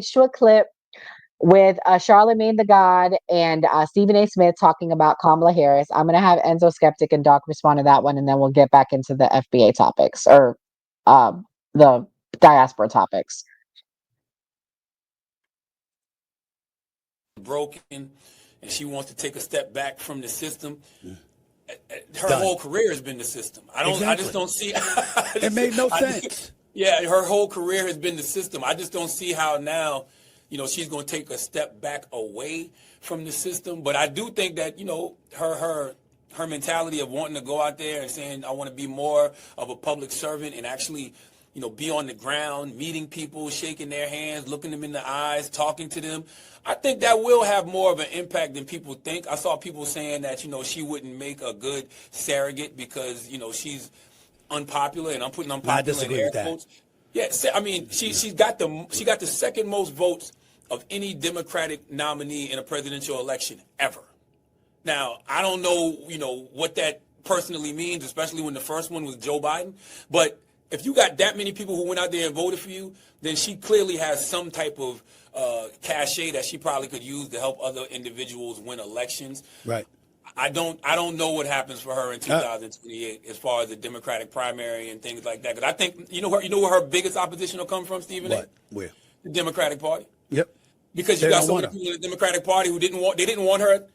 to a clip with Charlemagne the God and Stephen A. Smith talking about Kamala Harris. I'm going to have Enzo Skeptic and Doc respond to that one, and then we'll get back into the FBA topics or the diaspora topics. Broken, and she wants to take a step back from the system. Her Done. whole career has been the system. I just don't see. It made no sense. Yeah, her whole career has been the system. I just don't see how now, she's going to take a step back away from the system. But I do think that, her mentality of wanting to go out there and saying, I want to be more of a public servant and actually, be on the ground, meeting people, shaking their hands, looking them in the eyes, talking to them. I think that will have more of an impact than people think. I saw people saying that, she wouldn't make a good surrogate because, she's unpopular, and I'm putting unpopular in air quotes. Yeah, I mean, she got the second most votes of any Democratic nominee in a presidential election ever. Now, I don't know, what that personally means, especially when the first one was Joe Biden. But if you got that many people who went out there and voted for you, then she clearly has some type of cachet that she probably could use to help other individuals win elections. Right. I don't know what happens for her in 2028 as far as the Democratic primary and things like that. Because I think where her biggest opposition will come from, Stephen. What? Where? The Democratic Party. Yep. Because you got so many people in the Democratic Party who didn't want her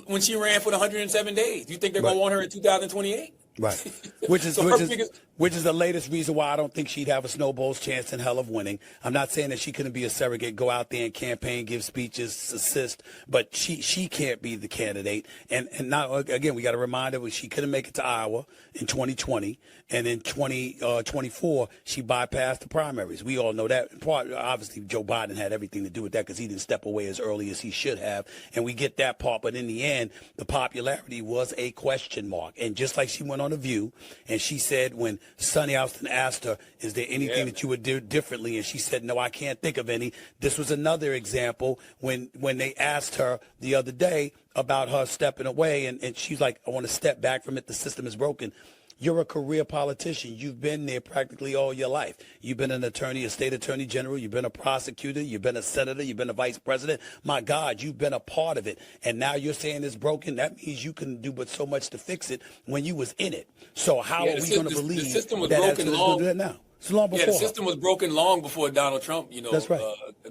when she ran for the 107 days. You think they're going to want her in 2028? Right. Which is the latest reason why I don't think she'd have a snowball's chance in hell of winning. I'm not saying that she couldn't be a surrogate, go out there and campaign, give speeches, assist, but she can't be the candidate. And now, again, we got to remind her she couldn't make it to Iowa in 2020, and in 2024, she bypassed the primaries. We all know that. In part, obviously, Joe Biden had everything to do with that because he didn't step away as early as he should have, and we get that part. But in the end, the popularity was a question mark. And just like she went on The View, and she said when Sonny Austin asked her, is there anything that you would do differently? And she said, no, I can't think of any. This was another example when they asked her the other day about her stepping away, and she's like, I want to step back from it. The system is broken. You're a career politician. You've been there practically all your life. You've been an attorney, a state attorney general. You've been a prosecutor. You've been a senator. You've been a vice president. My God, you've been a part of it. And now you're saying it's broken. That means you can do but so much to fix it when you was in it. So how are we going to believe the system was that broken long do that now? It's long before. Yeah, the system was broken long before Donald Trump, That's right.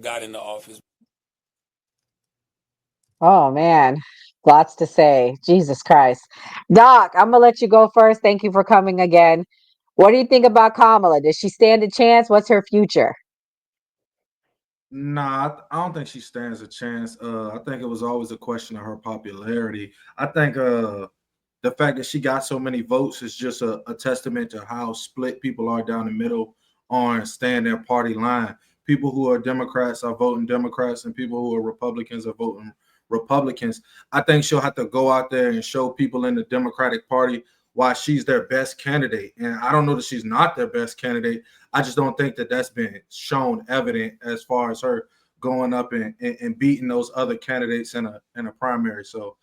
got into office. Oh man, lots to say. Jesus Christ. Doc, I'm gonna let you go first. Thank you for coming again. What do you think about Kamala? Does she stand a chance? What's her future? Nah, I don't think she stands a chance. I think it was always a question of her popularity. I think the fact that she got so many votes is just a testament to how split people are down the middle on staying their party line. People who are Democrats are voting Democrats, and people who are Republicans are voting Republicans. I think she'll have to go out there and show people in the Democratic Party why she's their best candidate. And I don't know that she's not their best candidate. I just don't think that that's been shown evident as far as her going up and beating those other candidates in a primary. So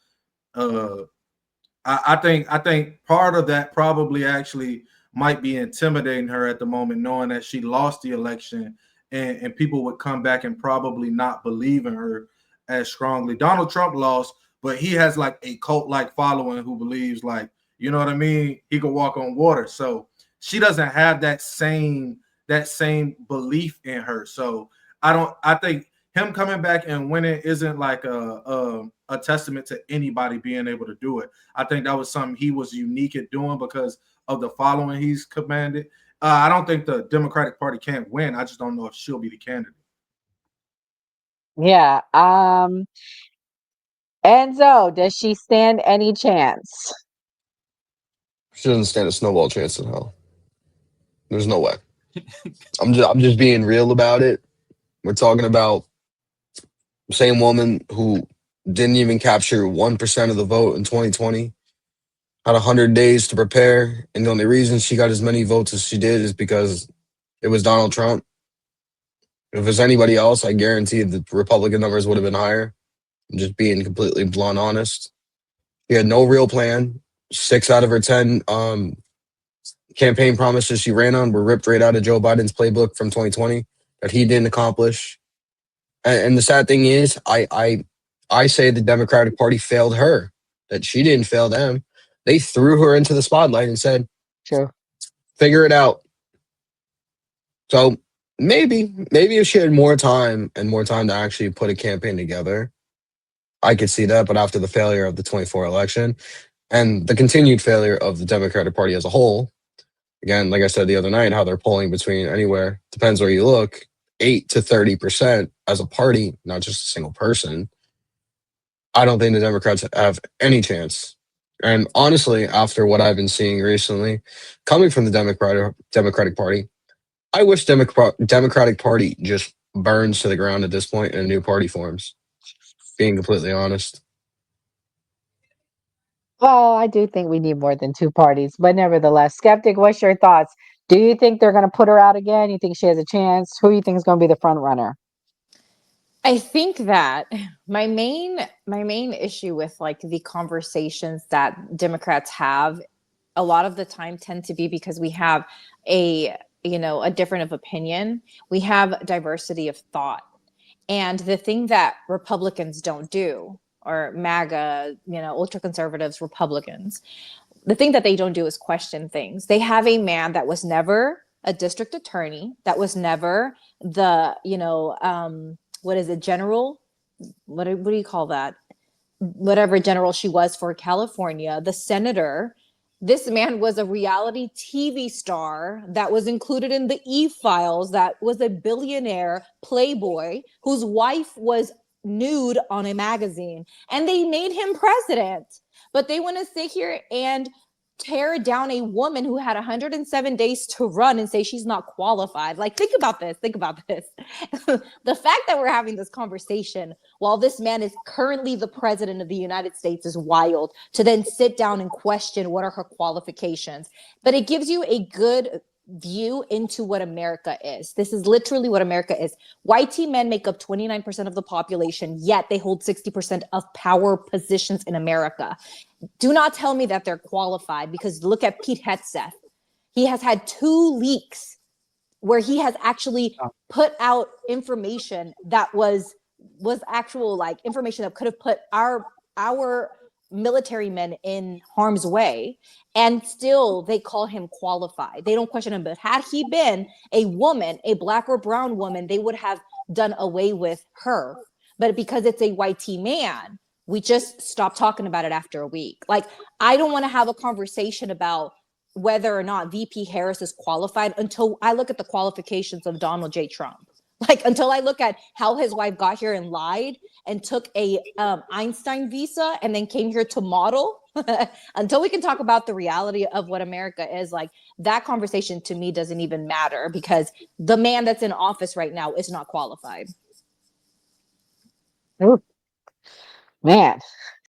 I think part of that probably actually might be intimidating her at the moment, knowing that she lost the election and people would come back and probably not believe in her as strongly. Donald Trump lost, but he has like a cult-like following who believes, like, you know what I mean, he could walk on water. So she doesn't have that same belief in her. So I think him coming back and winning isn't like a testament to anybody being able to do it. I think that was something he was unique at doing because of the following he's commanded. I don't think the Democratic Party can't win. I just don't know if she'll be the candidate. Yeah. Enzo, does she stand any chance? She doesn't stand a snowball chance in hell. There's no way. I'm just being real about it. We're talking about the same woman who didn't even capture 1% of the vote in 2020, had 100 days to prepare, and the only reason she got as many votes as she did is because it was Donald Trump. If it was anybody else, I guarantee the Republican numbers would have been higher. I'm just being completely blunt honest. She had no real plan. 6 out of her 10 campaign promises she ran on were ripped right out of Joe Biden's playbook from 2020 that he didn't accomplish. And the sad thing is, I say the Democratic Party failed her, that she didn't fail them. They threw her into the spotlight and said, True. figure it out. So maybe if she had more time and more time to actually put a campaign together, I could see that. But after the failure of the 24 election and the continued failure of the Democratic Party as a whole, again, like I said the other night, how they're polling between anywhere, depends where you look, 8 to 30% as a party, not just a single person. I don't think the Democrats have any chance. And honestly, after what I've been seeing recently, coming from the Democratic Party, I wish Democratic Party just burns to the ground at this point and a new party forms. Being completely honest. Well, I do think we need more than two parties, but nevertheless, Skeptic, what's your thoughts? Do you think they're going to put her out again? You think she has a chance? Who do you think is going to be the front runner? I think that my main issue with like the conversations that Democrats have a lot of the time tend to be because we have a different of opinion. We have diversity of thought. And the thing that Republicans don't do, or MAGA, ultra conservatives, Republicans, the thing that they don't do is question things. They have a man that was never a district attorney, that was never the, what is it, general? What do you call that? Whatever general she was for California, the senator. This man was a reality TV star that was included in the E-Files, that was a billionaire playboy whose wife was nude on a magazine, and they made him president. But they want to sit here and tear down a woman who had 107 days to run and say she's not qualified. Like, think about this. The fact that we're having this conversation while this man is currently the president of the United States is wild, to then sit down and question what are her qualifications. But it gives you a good view into what America is. This is literally what America is. White men make up 29% of the population, yet they hold 60% of power positions in America. Do not tell me that they're qualified, because look at Pete Hegseth. He has had 2 leaks where he has actually put out information that was actual, like, information that could have put our military men in harm's way, and still they call him qualified. They don't question him. But had he been a woman, a black or brown woman, they would have done away with her. But because it's a white man, we just stop talking about it after a week. Like, I don't want to have a conversation about whether or not VP Harris is qualified until I look at the qualifications of Donald J. Trump. Like, until I look at how his wife got here and lied and took a Einstein visa and then came here to model, until we can talk about the reality of what America is, like, that conversation to me doesn't even matter, because the man that's in office right now is not qualified. Ooh, man.